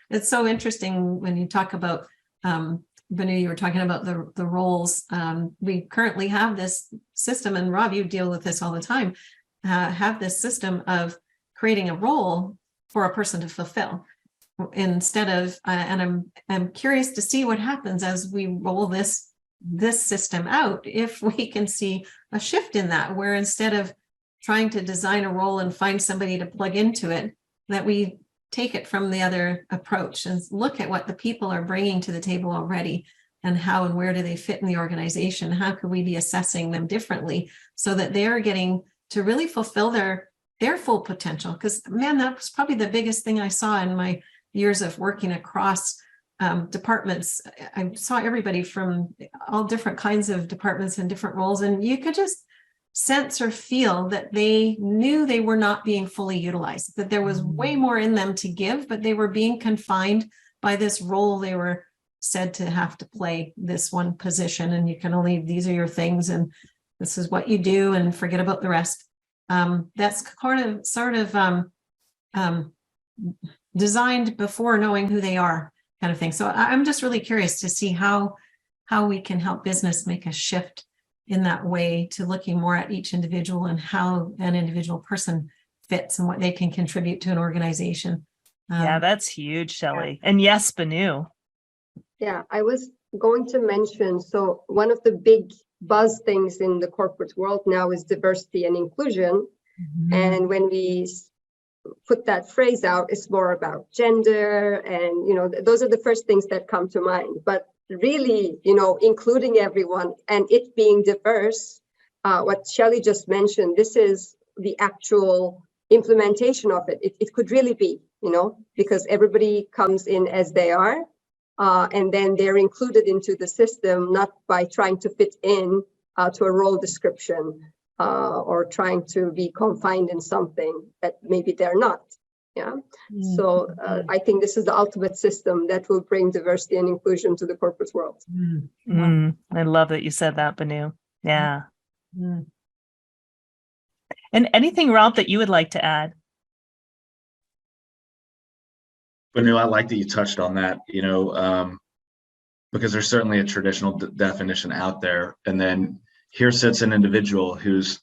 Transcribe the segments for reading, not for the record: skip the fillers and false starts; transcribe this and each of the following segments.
it's so interesting when you talk about, Banu, you were talking about the roles. We currently have this system, and Rob, you deal with this all the time, have this system of creating a role for a person to fulfill instead of, and I'm curious to see what happens as we roll this system out, if we can see a shift in that, where instead of trying to design a role and find somebody to plug into it, that we take it from the other approach and look at what the people are bringing to the table already, and how and where do they fit in the organization? How could we be assessing them differently so that they're getting to really fulfill their full potential? Because man, that was probably the biggest thing I saw in my years of working across departments. I saw everybody from all different kinds of departments and different roles, and you could just sense or feel that they knew they were not being fully utilized, that there was way more in them to give, but they were being confined by this role. They were said to have to play this one position, and you can only, these are your things, and this is what you do, and forget about the rest. That's sort of designed before knowing who they are, kind of thing. So I'm just really curious to see how we can help business make a shift in that way, to looking more at each individual and how an individual person fits and what they can contribute to an organization. Yeah, that's huge, Shelley. Yeah. And yes, Banu. Yeah, I was going to mention, so one of the big buzz things in the corporate world now is diversity and inclusion. Mm-hmm. And when we put that phrase out, it's more about gender, and, you know, those are the first things that come to mind. But really, you know, including everyone and it being diverse, what Shelley just mentioned, this is the actual implementation of it. It could really be, you know, because everybody comes in as they are, and then they're included into the system, not by trying to fit in to a role description or trying to be confined in something that maybe they're not. Yeah. Mm-hmm. So I think this is the ultimate system that will bring diversity and inclusion to the corporate world. Mm-hmm. I love that you said that, Banu. Yeah. Mm-hmm. And anything, Rob, that you would like to add? Banu, I like that you touched on that, you know, because there's certainly a traditional definition out there. And then here sits an individual who's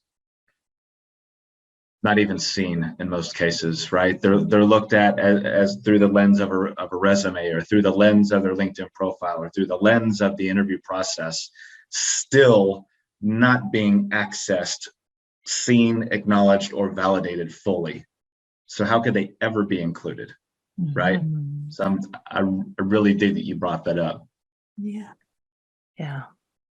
not even seen in most cases, right? They're looked at as through the lens of a resume, or through the lens of their LinkedIn profile, or through the lens of the interview process, still not being accessed, seen, acknowledged, or validated fully. So how could they ever be included, right? So I really dig that you brought that up. Yeah. Yeah.